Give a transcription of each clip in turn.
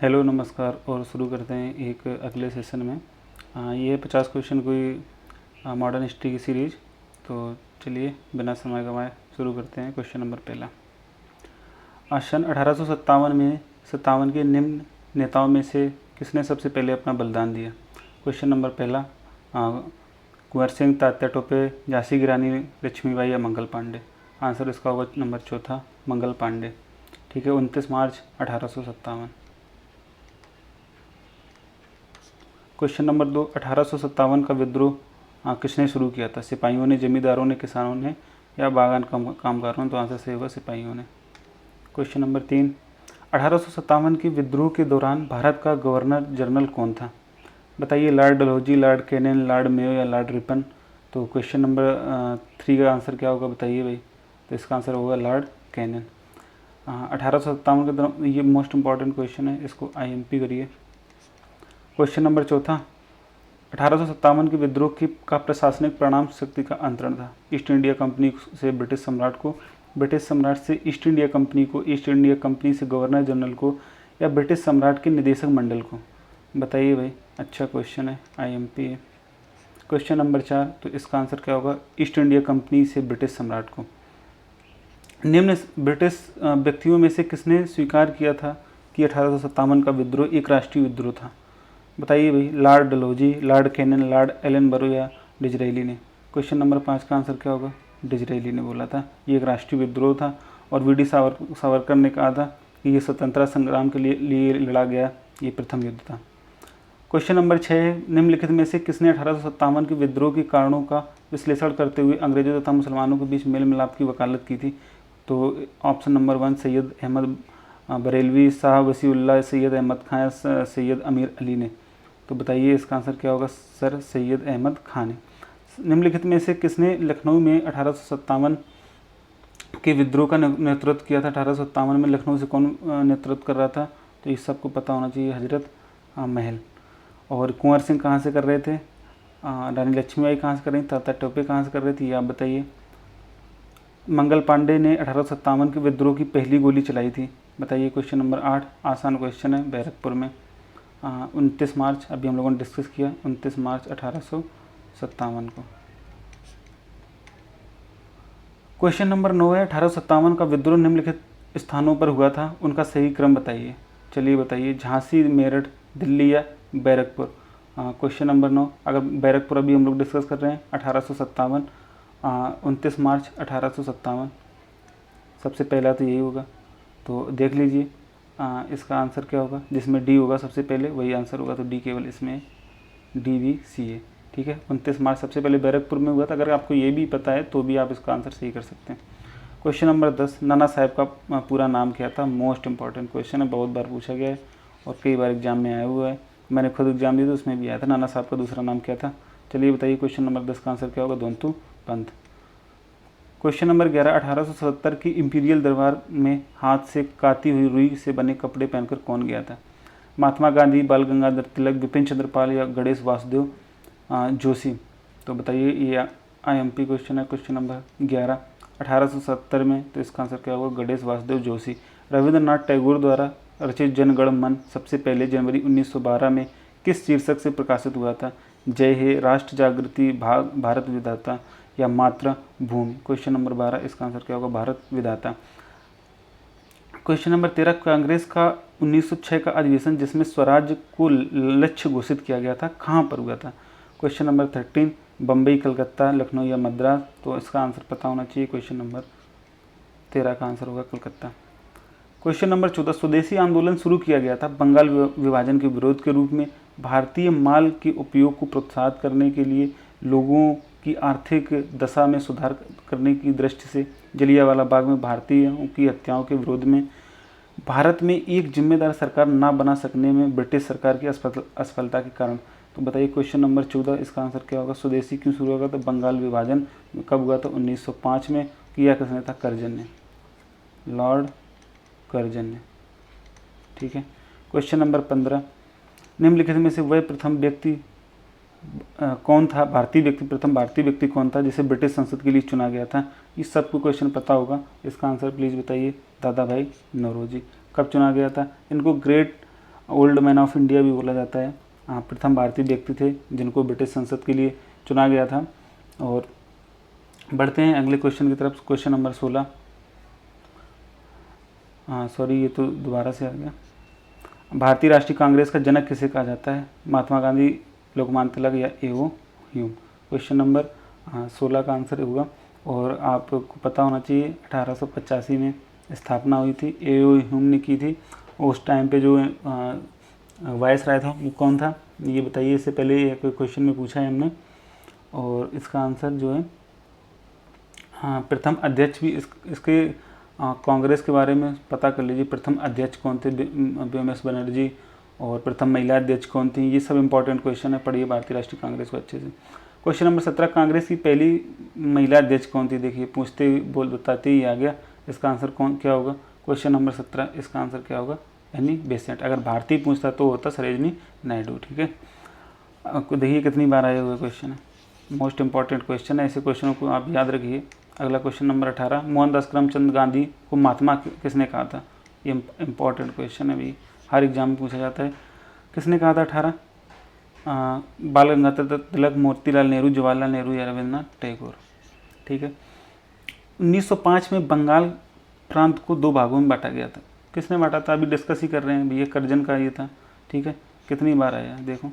Hello नमस्कार। और शुरू करते हैं एक अगले सेशन में। ये 50 क्वेश्चन कोई मॉडर्न हिस्ट्री की सीरीज। तो चलिए बिना समय गंवाए शुरू करते हैं। क्वेश्चन नंबर पहला, सन 1857 में 57 के निम्न नेताओं में से किसने सबसे पहले अपना बलिदान दिया? क्वेश्चन नंबर पहला, कुंवर सिंह, तात्या टोपे, झांसी की रानी लक्ष्मीबाई या मंगल पांडे? आंसर इसका होगा नंबर चौथा, मंगल पांडे। ठीक है, 29 मार्च 1857। क्वेश्चन नंबर 2, 1857 का विद्रोह किसने शुरू किया था? सिपाहियों ने, जमींदारों ने, किसानों ने या बागान कामगारों ने? तो आंसर सही होगा सिपाहियों ने। क्वेश्चन नंबर 3, 1857 के विद्रोह के दौरान भारत का गवर्नर जनरल कौन था? बताइए, Lord Dalhousie, Lord Canning, Lord Mayo या लॉर्ड रिपन? तो क्वेश्चन नंबर 3 का आंसर क्या होगा बताइए भाई? तो इसका आंसर होगा लॉर्ड कैनिंग। 1857 के दौरान, ये मोस्ट इंपॉर्टेंट क्वेश्चन है, इसको IMP करिए। क्वेश्चन नंबर चौथा, 1857 के विद्रोह का प्रशासनिक परिणाम शक्ति का अंतरण था? ईस्ट इंडिया कंपनी से ब्रिटिश सम्राट को, ब्रिटिश सम्राट से ईस्ट इंडिया कंपनी को, ईस्ट इंडिया कंपनी से गवर्नर जनरल को या ब्रिटिश सम्राट के निदेशक मंडल को? बताइए भाई, अच्छा क्वेश्चन है, IMP है। क्वेश्चन नंबर 4, तो इसका आंसर क्या होगा? ईस्ट इंडिया कंपनी से ब्रिटिश सम्राट को। निम्न ब्रिटिश व्यक्तियों में से किसने स्वीकार किया था कि 1857 का विद्रोह एक राष्ट्रीय विद्रोह था? बताइए भाई, Lord Dalhousie, Lord Canning, Lord Ellenborough या डिजरेली ने? क्वेश्चन नंबर 5 का आंसर क्या होगा? डिजरेली ने बोला था ये एक राष्ट्रीय विद्रोह था और वी डी सावरकर ने कहा था कि ये स्वतंत्रता संग्राम के लिए लड़ा गया ये प्रथम युद्ध था। क्वेश्चन नंबर 6, निम्नलिखित में से किसने 1857 के विद्रोह के कारणों का विश्लेषण करते हुए अंग्रेजों तथा मुसलमानों के बीच मेल मिलाप की वकालत की थी? तो ऑप्शन नंबर 1 सैयद अहमद बरेलवी, शाह वसीउल्लाह, सैयद अहमद खान, सैयद अमीर अली ने? तो बताइए इसका आंसर क्या होगा? सर सैयद अहमद खान ने। निम्नलिखित में से किसने लखनऊ में 1857 के विद्रोह का नेतृत्व किया था? 1857 में लखनऊ से कौन नेतृत्व कर रहा था? तो ये सबको पता होना चाहिए, हजरत महल। और कुंवर सिंह कहाँ से कर रहे थे? रानी लक्ष्मीबाई कहाँ से कर रही थी? तात्या टोपे कहाँ से कर रही थी? ये आप बताइए। मंगल पांडे ने 1857 के विद्रोह की पहली गोली चलाई थी? बताइए। क्वेश्चन नंबर 8, आसान क्वेश्चन है, बैरकपुर में 29 मार्च, अभी हम लोगों ने डिस्कस किया, 29 मार्च 1857 को। क्वेश्चन नंबर 9 है, 1857 का विद्रोह निम्नलिखित स्थानों पर हुआ था, उनका सही क्रम बताइए। चलिए बताइए, झांसी, मेरठ, दिल्ली या बैरकपुर? क्वेश्चन नंबर 9, अगर बैरकपुर अभी हम लोग डिस्कस कर रहे हैं 1857, 29 मार्च 1857 सबसे पहला तो यही होगा। तो देख लीजिए इसका आंसर क्या होगा? जिसमें डी होगा सबसे पहले वही आंसर होगा, तो डी केवल इसमें DVC है। ठीक है, 29 मार्च सबसे पहले बैरकपुर में हुआ था। अगर आपको ये भी पता है तो भी आप इसका आंसर सही कर सकते हैं। क्वेश्चन नंबर 10, नाना साहब का पूरा नाम क्या था? मोस्ट इंपॉर्टेंट क्वेश्चन है, बहुत बार पूछा गया है और कई बार एग्जाम में आया हुआ है। मैंने खुद एग्जाम दी तो उसमें भी आया था, नाना साहब का दूसरा नाम क्या था? चलिए बताइए, क्वेश्चन नंबर 10 का आंसर क्या होगा? दोनतु पंत। क्वेश्चन नंबर 11, 1877 की इंपीरियल दरबार में हाथ से काती हुई रुई से बने कपड़े पहनकर कौन गया था? महात्मा गांधी, बाल गंगाधर तिलक, बिपिन चंद्र पाल या गणेश वासुदेव जोशी? तो बताइए, ये IMP क्वेश्चन है। क्वेश्चन नंबर 11, 1870 में, तो इसका आंसर क्या होगा? गणेश वासुदेव जोशी। रविंद्रनाथ टैगोर द्वारा रचित जन गण मन सबसे पहले जनवरी 1912 में किस शीर्षक से प्रकाशित हुआ था? जय हे, राष्ट्र जागृति, भारत विधाता या मातृभूमि? क्वेश्चन नंबर 12, इसका आंसर क्या होगा? भारत विधाता। क्वेश्चन नंबर 13, कांग्रेस का 1906 का अधिवेशन जिसमें स्वराज को लक्ष्य घोषित किया गया था, कहाँ पर हुआ था? क्वेश्चन नंबर 13, बम्बई, कलकत्ता, लखनऊ या मद्रास? तो इसका आंसर पता होना चाहिए, क्वेश्चन नंबर 13 का आंसर होगा कलकत्ता। क्वेश्चन नंबर 14, स्वदेशी आंदोलन शुरू किया गया था बंगाल विभाजन के विरोध के रूप में। भारतीय माल के उपयोग को प्रोत्साहित करने के लिए, लोगों की आर्थिक दशा में सुधार करने की दृष्टि से, जलियांवाला बाग में भारतीयों की हत्याओं के विरोध में, भारत में एक जिम्मेदार सरकार ना बना सकने में ब्रिटिश सरकार की असफलता के कारण? तो बताइए, क्वेश्चन नंबर 14, इसका आंसर क्या होगा? स्वदेशी क्यों शुरू होगा? तो बंगाल विभाजन कब हुआ था? 1905 में। किया किसने था? कर्जन ने, लॉर्ड कर्जन ने। ठीक है। क्वेश्चन नंबर 15, निम्नलिखित में से वह प्रथम व्यक्ति कौन था? प्रथम भारतीय व्यक्ति कौन था जिसे ब्रिटिश संसद के लिए चुना गया था? इस सबको क्वेश्चन पता होगा, इसका आंसर प्लीज़ बताइए। दादा भाई नौरोजी। कब चुना गया था? इनको great old man of India भी बोला जाता है। प्रथम भारतीय व्यक्ति थे जिनको ब्रिटिश संसद के लिए चुना गया था। और बढ़ते हैं अगले क्वेश्चन की तरफ। क्वेश्चन नंबर 16, सॉरी ये तो दोबारा से आ गया। भारतीय राष्ट्रीय कांग्रेस का जनक किसे कहा जाता है? महात्मा गांधी, लोकमान्य तिलक या ए.ओ. ह्यूम। क्वेश्चन नंबर 16 का आंसर होगा। और आपको पता होना चाहिए 1885 में स्थापना हुई थी, ए.ओ. ह्यूम ने की थी। उस टाइम पे जो वाइस राय था वो कौन था ये बताइए। इससे पहले एक क्वेश्चन में पूछा है हमने, और इसका आंसर जो है प्रथम अध्यक्ष भी इसके कांग्रेस के बारे में पता कर लीजिए। प्रथम अध्यक्ष कौन थे? BMS बनर्जी। और प्रथम महिला अध्यक्ष कौन थी? ये सब इंपॉर्टेंट क्वेश्चन है, पढ़िए भारतीय राष्ट्रीय कांग्रेस को अच्छे से। क्वेश्चन नंबर 17, कांग्रेस की पहली महिला अध्यक्ष कौन थी? देखिए पूछते बोल बताते ही आ गया। इसका आंसर क्या होगा? क्वेश्चन नंबर 17 इसका आंसर क्या होगा? Annie Besant. अगर भारतीय पूछता तो होता सरोजिनी नायडू। ठीक है, आपको देखिए कितनी बार आया हुआ क्वेश्चन है, मोस्ट इंपॉर्टेंट क्वेश्चन है। ऐसे क्वेश्चनों को आप याद रखिए। अगला क्वेश्चन नंबर 18, मोहनदास करमचंद गांधी को महात्मा किसने कहा था? ये इंपॉर्टेंट क्वेश्चन है भी, हर एग्जाम में पूछा जाता है। किसने कहा था? 18 बाल गंगाधर तिलक, मोतीलाल नेहरू, जवाहरलाल नेहरू या रविन्द्रनाथ टैगोर। ठीक है। 1905 में बंगाल प्रांत को 2 भागों में बांटा गया था। किसने बांटा था? अभी डिस्कस ही कर रहे हैं भैया, कर्जन का ये था। ठीक है, कितनी बार आया देखो,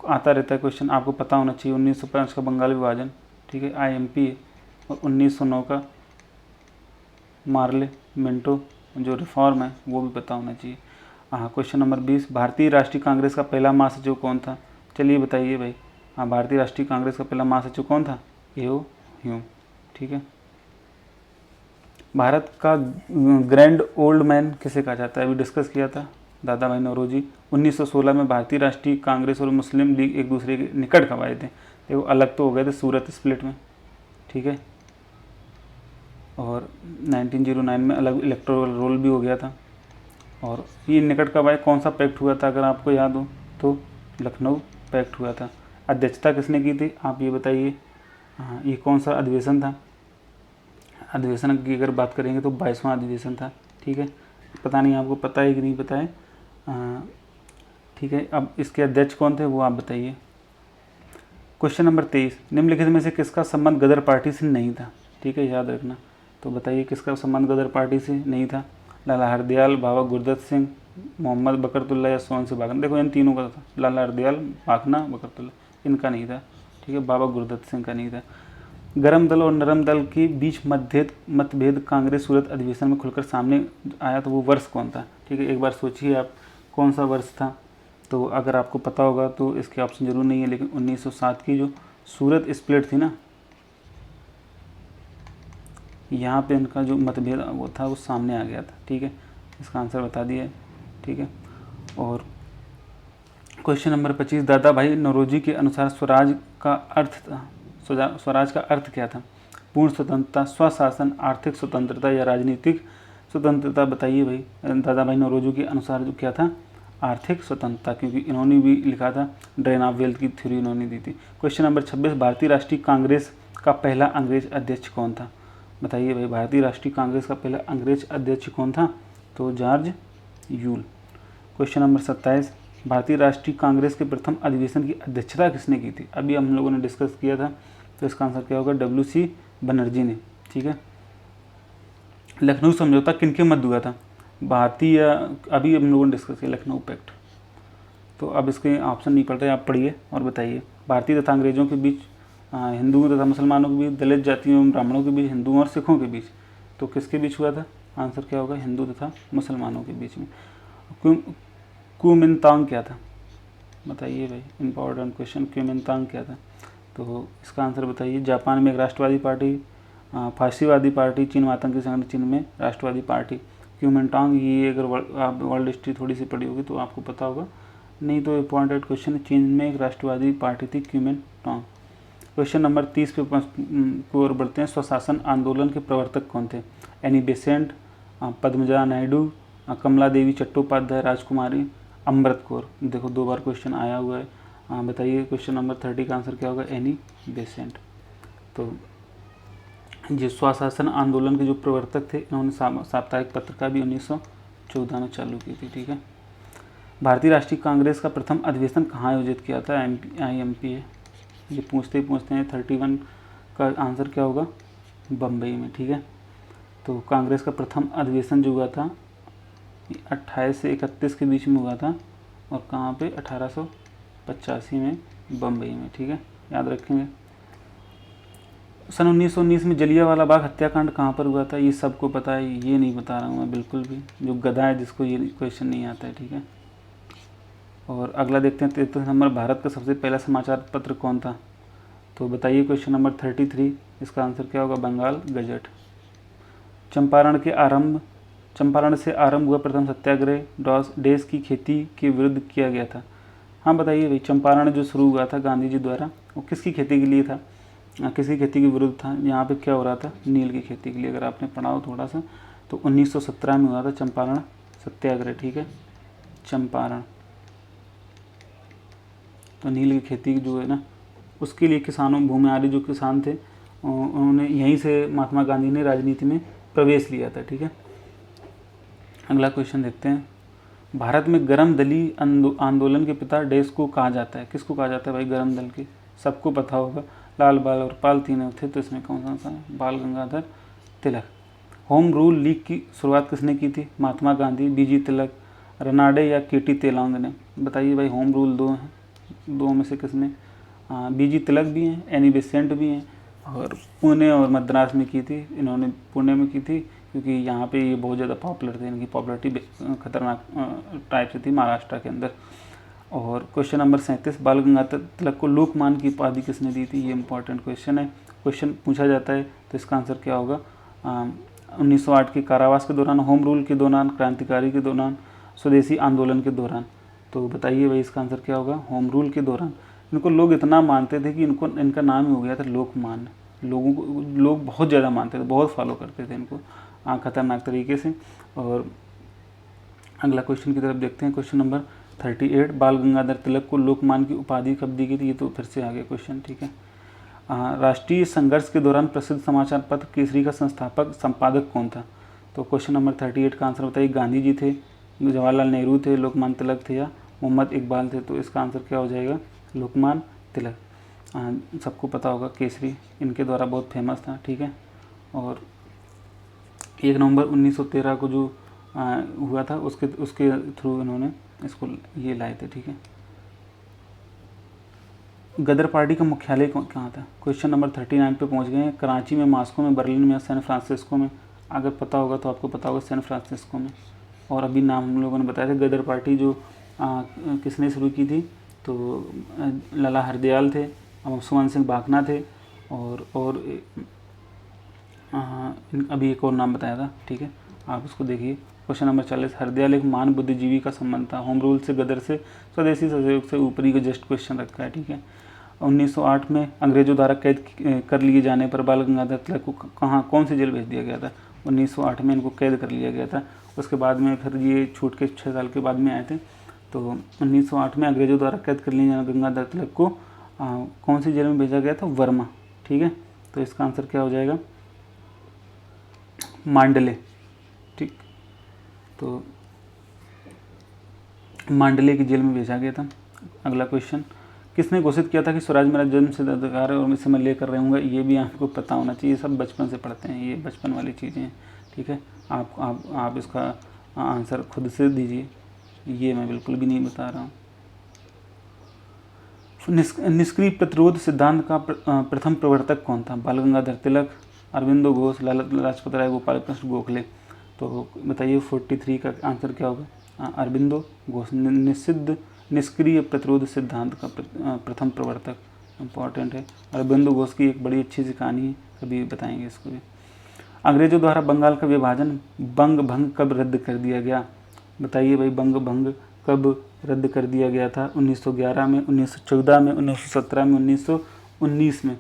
आता रहता है क्वेश्चन, आपको पता होना चाहिए। 1905 का बंगाल विभाजन, ठीक है, IMP है। और 1909 का मार्ले मिंटो जो रिफॉर्म है वो भी पता होना चाहिए। क्वेश्चन नंबर 20, भारतीय राष्ट्रीय कांग्रेस का पहला महासचिव कौन था? चलिए बताइए भाई। भारतीय राष्ट्रीय कांग्रेस का पहला महासचिव कौन था? ए.ओ. ह्यूम। ठीक है। भारत का ग्रैंड ओल्ड मैन किसे कहा जाता है? अभी डिस्कस किया था, दादा भाई नौरोजी। 1916 में भारतीय राष्ट्रीय कांग्रेस और मुस्लिम लीग एक दूसरे के निकट कब आए थे? देखो अलग तो हो गए थे सूरत स्प्लिट में। ठीक है। और 1909 में अलग इलेक्टोरल रोल भी हो गया था। और ये निकट कब आए? कौन सा पैक्ट हुआ था? अगर आपको याद हो तो लखनऊ पैक्ट हुआ था। अध्यक्षता किसने की थी? आप ये बताइए। ये कौन सा अधिवेशन था? अधिवेशन की अगर बात करेंगे तो 22वां अधिवेशन था। ठीक है, पता नहीं आपको पता है कि नहीं पता है। ठीक है, अब इसके अध्यक्ष कौन थे वो आप बताइए। क्वेश्चन नंबर 23, निम्नलिखित में से किसका संबंध गदर पार्टी से नहीं था? ठीक है, याद रखना। तो बताइए किसका संबंध गदर पार्टी से नहीं था? लाला हरदयाल, बाबा गुरदत्त सिंह, मोहम्मद बकरतुल्ला या सोहन से भागना। देखो इन तीनों का था, लाला हरदयाल, भागना, बकरतुल्ला, इनका नहीं था। ठीक है, बाबा गुरदत्त सिंह का नहीं था। गरम दल और नरम दल के बीच मतभेद कांग्रेस सूरत अधिवेशन में खुलकर सामने आया, तो वो वर्ष कौन था? ठीक है, एक बार सोचिए आप कौन सा वर्ष था। तो अगर आपको पता होगा तो इसके ऑप्शन जरूर नहीं है, लेकिन 1907 की जो सूरत स्प्लिट थी ना, यहाँ पे इनका जो मतभेद वो था वो सामने आ गया था। ठीक है, इसका आंसर बता दिया है। ठीक है। और क्वेश्चन नंबर 25, दादा भाई नौरोजी के अनुसार स्वराज का अर्थ क्या था? पूर्ण स्वतंत्रता, स्वशासन, आर्थिक स्वतंत्रता या राजनीतिक स्वतंत्रता। बताइए भाई। दादा भाई नौरोजी के अनुसार जो क्या था? आर्थिक स्वतंत्रता, क्योंकि इन्होंने भी लिखा था, ड्रेन ऑफ वेल्थ की थ्योरी इन्होंने दी थी। क्वेश्चन नंबर 26, भारतीय राष्ट्रीय कांग्रेस का पहला अंग्रेज अध्यक्ष कौन था? बताइए भाई, भारतीय राष्ट्रीय कांग्रेस का पहला अंग्रेज अध्यक्ष कौन था? तो जॉर्ज यूल। क्वेश्चन नंबर 27, भारतीय राष्ट्रीय कांग्रेस के प्रथम अधिवेशन की अध्यक्षता किसने की थी? अभी हम लोगों ने डिस्कस किया था, तो इसका आंसर क्या होगा? WC बनर्जी ने। ठीक है। लखनऊ समझौता किनके मध्य हुआ था? भारतीय, अभी हम लोगों ने डिस्कस किया लखनऊ पैक्ट। तो अब इसके ऑप्शन नहीं पढ़ रहे, आप पढ़िए और बताइए। भारतीय तथा अंग्रेजों के बीच, हिंदुओं तथा मुसलमानों के बीच, दलित जातियों एवं ब्राह्मणों के बीच, हिंदुओं और सिखों के बीच। तो किसके बीच हुआ था? आंसर क्या होगा? हिंदू तथा मुसलमानों के बीच में। कुमिनतांग क्या था? बताइए भाई, इंपॉर्टेंट क्वेश्चन। कुमिनतांग क्या था? तो इसका आंसर बताइए। जापान में एक राष्ट्रवादी पार्टी, फासीवादी पार्टी, चीन आतंकी संगठन, चीन में राष्ट्रवादी पार्टी। कुमिनतांग, ये अगर आप वर्ल्ड हिस्ट्री थोड़ी सी पढ़ी होगी तो आपको पता होगा, नहीं तो इंपॉर्टेंट क्वेश्चन है। चीन में एक राष्ट्रवादी पार्टी थी कुमिनतांग। क्वेश्चन नंबर 30 पे को और बढ़ते हैं। स्वशासन आंदोलन के प्रवर्तक कौन थे? एनी बेसेंट, पद्मजा नायडू, कमला देवी चट्टोपाध्याय, राजकुमारी अमृत कौर। देखो 2 बार क्वेश्चन आया हुआ है। बताइए क्वेश्चन नंबर 30 का आंसर क्या होगा? Annie Besant. तो जो स्वशासन आंदोलन के जो प्रवर्तक थे, इन्होंने साप्ताहिक पत्रिका भी 1914 में चालू की थी। ठीक है। भारतीय राष्ट्रीय कांग्रेस का प्रथम अधिवेशन कहाँ आयोजित किया था? IMP है, ये पूछते हैं 31 का आंसर क्या होगा? बम्बई में, ठीक है। तो कांग्रेस का प्रथम अधिवेशन जो हुआ था 28 से 31 के बीच में हुआ था, और कहाँ पे? 1885 में बम्बई में, ठीक है, याद रखेंगे। सन 1919 में जलियांवाला बाग हत्याकांड कहाँ पर हुआ था? ये सबको पता है, ये नहीं बता रहा हूँ मैं बिल्कुल भी, जो गधा है जिसको ये क्वेश्चन नहीं आता है, ठीक है। और अगला देखते हैं 33 नंबर, भारत का सबसे पहला समाचार पत्र कौन था? तो बताइए क्वेश्चन नंबर 33, इसका आंसर क्या होगा? बंगाल गजट। चंपारण से आरंभ हुआ प्रथम सत्याग्रह देश की खेती के विरुद्ध किया गया था। हाँ बताइए भाई, चंपारण जो शुरू हुआ था गांधी जी द्वारा, वो किसकी खेती के लिए था? किसकी खेती के विरुद्ध था? यहाँ पे क्या हो रहा था? नील की खेती के लिए। अगर आपने पढ़ा हो थोड़ा सा, तो 1917 में हुआ था चंपारण सत्याग्रह, ठीक है, चंपारण। तो नील की खेती जो है ना, उसके लिए किसानों, भूमिहारी जो किसान थे, उन्होंने यहीं से महात्मा गांधी ने राजनीति में प्रवेश लिया था, ठीक है। अगला क्वेश्चन देखते हैं, भारत में गर्म दली आंदोलन के पिता देश को कहा जाता है? किसको कहा जाता है भाई गर्म दल के? सबको पता होगा, लाल बाल और पाल तीनों थे, तो इसमें कौन सा है? बाल Gangadhar Tilak. Home rule league की शुरुआत किसने की थी? महात्मा गांधी, बीजी तिलक, रनाडे या केटी तेलांग ने? बताइए भाई, होम रूल दो हैं, दो में से किसने? बीजी तिलक भी हैं, एनी बेसेंट भी हैं, और पुणे और मद्रास में की थी। इन्होंने पुणे में की थी क्योंकि यहाँ पे ये बहुत ज़्यादा पॉपुलर थे, इनकी पॉपुलरिटी खतरनाक टाइप से थी महाराष्ट्र के अंदर। और क्वेश्चन नंबर 37, बाल गंगाधर तिलक को लोकमान्य की उपाधि किसने दी थी? ये इंपॉर्टेंट क्वेश्चन है, क्वेश्चन पूछा जाता है, तो इसका आंसर क्या होगा? 1908 के कारावास के दौरान, होम रूल के दौरान, क्रांतिकारी के दौरान, स्वदेशी आंदोलन के दौरान। तो बताइए भाई, इसका आंसर क्या होगा? होम रूल के दौरान। इनको लोग इतना मानते थे कि इनका नाम ही हो गया था लोकमान्य। लोग बहुत ज़्यादा मानते थे, बहुत फॉलो करते थे इनको खतरनाक तरीके से। और अगला क्वेश्चन की तरफ देखते हैं, क्वेश्चन नंबर 38, बाल गंगाधर तिलक को लोकमान्य की उपाधि कब दी गई थी? ये तो फिर से आ गया क्वेश्चन, ठीक है। राष्ट्रीय संघर्ष के दौरान प्रसिद्ध समाचार पत्र केसरी का संस्थापक संपादक कौन था? तो क्वेश्चन नंबर 38 का आंसर बताइए। गांधी जी थे, जवाहरलाल नेहरू थे, लोकमान्य तिलक थे, या मोहम्मद इकबाल थे? तो इसका आंसर क्या हो जाएगा? लोकमान्य तिलक। सबको पता होगा, केसरी इनके द्वारा बहुत फेमस था, ठीक है। और 1 नवंबर 1913 को जो हुआ था, उसके थ्रू इन्होंने इसको ये लाए थे, ठीक है। गदर पार्टी का मुख्यालय कहाँ था? क्वेश्चन नंबर 39 पे पहुंच गए हैं। कराची में, मॉस्को में, बर्लिन में या सैन फ्रांसिस्को में? अगर पता होगा तो आपको पता होगा सैन फ्रांसिस्को में। और अभी नाम हम लोगों ने बताया था, गदर पार्टी जो किसने शुरू की थी? तो लाला हरदयाल थे, सुमन सिंह भाकना थे, और अभी एक और नाम बताया था, ठीक है, आप उसको देखिए। क्वेश्चन नंबर 40, हरदयाल एक महान बुद्धिजीवी का संबंध था? होम रूल से, गदर से, स्वदेशी सहयोग से? ऊपरी को जस्ट क्वेश्चन रखा है, ठीक है। 1908 में अंग्रेजों द्वारा कैद कर लिए जाने पर बाल गंगाधर तिलक को कौन सी जेल भेज दिया गया था? 1908 में इनको कैद कर लिया गया था। उसके बाद में फिर ये छूट के 6 साल के बाद में आए थे। तो 1908 में अंग्रेजों द्वारा कैद कर लिए जाने गंगाधर तिलक को कौन सी जेल में भेजा गया था? वर्मा, ठीक है। तो इसका आंसर क्या हो जाएगा? मांडले, ठीक। तो मांडले की जेल में भेजा गया था। अगला क्वेश्चन, किसने घोषित किया था कि स्वराज मेरा जन्मसिद्ध अधिकार है और इसे मैं लेकर रहूँगा? ये भी आपको पता होना चाहिए, सब बचपन से पढ़ते हैं, ये बचपन वाली चीज़ें हैं, ठीक है। आप इसका आंसर खुद से दीजिए, ये मैं बिल्कुल भी नहीं बता रहा हूँ। निष्क्रिय प्रतिरोध सिद्धांत का प्रथम प्रवर्तक कौन था? बाल गंगाधर तिलक, अरविंदो घोष, लाला लाजपत राय, गोपाल कृष्ण गोखले? तो बताइए 43 का आंसर क्या होगा? अरविंदो घोष। निष्क्रिय प्रतिरोध सिद्धांत का प्रथम प्रवर्तक, इम्पॉर्टेंट है। अरविंदो घोष की एक बड़ी अच्छी सी कहानी है, कभी बताएंगे इसको भी। अंग्रेजों द्वारा बंगाल का विभाजन, बंग भंग कब रद्द कर दिया गया? बताइए भाई, बंग भंग कब रद्द कर दिया गया था? 1911 में, 1914 में, 1917 में, 1919 में?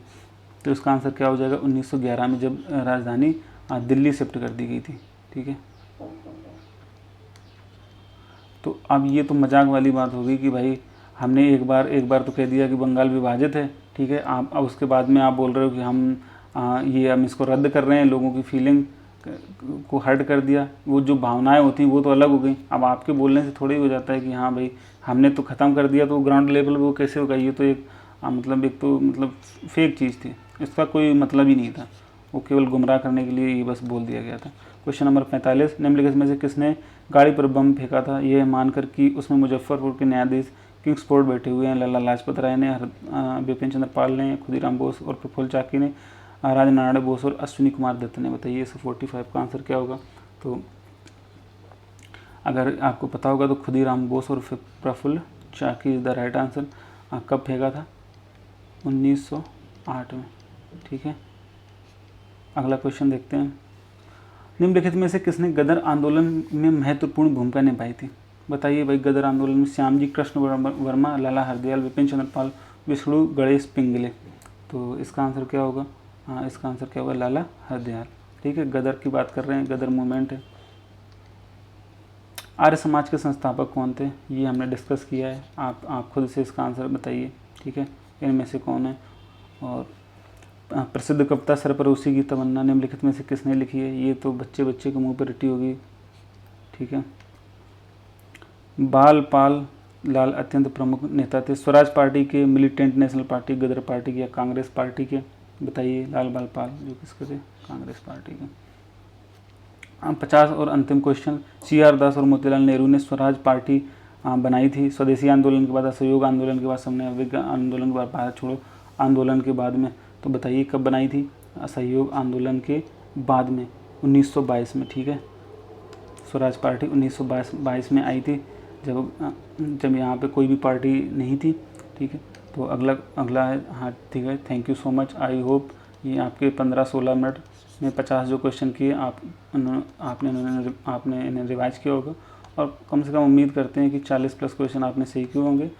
तो इसका आंसर क्या हो जाएगा? 1911 में, जब राजधानी दिल्ली शिफ्ट कर दी गई थी, ठीक है। तो अब ये तो मजाक वाली बात होगी कि भाई हमने एक बार तो कह दिया कि बंगाल विभाजित है, ठीक है। आप अब उसके बाद में आप बोल रहे हो कि हम इसको रद्द कर रहे हैं, लोगों की फीलिंग को हर्ट कर दिया, वो जो भावनाएं होती हैं वो तो अलग हो गई। अब आपके बोलने से थोड़ी हो जाता है कि हाँ भाई हमने तो ख़त्म कर दिया, तो ग्राउंड लेवल पे वो कैसे होगा। ये तो एक मतलब एक तो मतलब फेक चीज़ थी, इसका कोई मतलब ही नहीं था, वो केवल गुमराह करने के लिए ये बस बोल दिया गया था। क्वेश्चन नंबर 45, निम्नलिखित में से किसने गाड़ी पर बम फेंका था, ये मानकर कि उसमें मुजफ्फरपुर के न्यायाधीश किंग्सफोर्ड बैठे हुए हैं लाला लाजपत राय ने, बिपिन चंद्र पाल ने, खुदीराम बोस और प्रफुल्ल चाकी ने, राजनारायण बोस और अश्विनी कुमार दत्त ने। बताइए इस 45 का आंसर क्या होगा। तो अगर आपको पता होगा तो खुदीराम बोस और प्रफुल्ल चाकी इज़ द राइट आंसर। कब फेंका था? 1908 में। ठीक है, अगला क्वेश्चन देखते हैं। निम्नलिखित में से किसने गदर आंदोलन में महत्वपूर्ण भूमिका निभाई थी। बताइए भाई, गदर आंदोलन में श्यामजी कृष्ण वर्मा, लाला हरदयाल, विपिन चंद्र पाल, विष्णु गणेश पिंगले। तो इसका आंसर क्या होगा? हाँ, इसका आंसर क्या होगा? लाला हरदयाल। ठीक है, गदर की बात कर रहे हैं, गदर मूवमेंट है। आर्य समाज के संस्थापक कौन थे, ये हमने डिस्कस किया है। आप खुद से इसका आंसर बताइए। ठीक है, इनमें से कौन है। और प्रसिद्ध कविता सरफरोशी की तमन्ना निम्नलिखित में से किसने लिखी है, ये तो बच्चे बच्चे के मुंह पर रटी होगी। ठीक है, बाल पाल लाल अत्यंत प्रमुख नेता थे। स्वराज पार्टी के, मिलिटेंट नेशनल पार्टी, गदर पार्टी के या कांग्रेस पार्टी के। बताइए, लाल बाल पाल जो किसके थे? कांग्रेस पार्टी के। 50 और अंतिम क्वेश्चन, CR दास और मोतीलाल नेहरू ने स्वराज पार्टी बनाई थी स्वदेशी आंदोलन के बाद, असहयोग आंदोलन के बाद, समन्वय आंदोलन के बाद, भारत छोड़ो आंदोलन के बाद में। तो बताइए कब बनाई थी? असहयोग आंदोलन के बाद में, 1922 में। ठीक है, स्वराज पार्टी 1922 में आई थी, जब यहाँ पे कोई भी पार्टी नहीं थी। ठीक है, तो अगला है। हाँ ठीक है, thank you so much. I hope ये आपके 15-16 मिनट में 50 जो क्वेश्चन किए आपने इन्हें रिवाइज किया होगा, और कम से कम उम्मीद करते हैं कि 40+ क्वेश्चन आपने सही किए होंगे,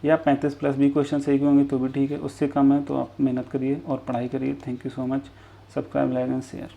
या 35+ भी क्वेश्चन सही किए होंगे तो भी ठीक है। उससे कम है तो आप मेहनत करिए और पढ़ाई करिए। Thank you so much. Subscribe, like and share.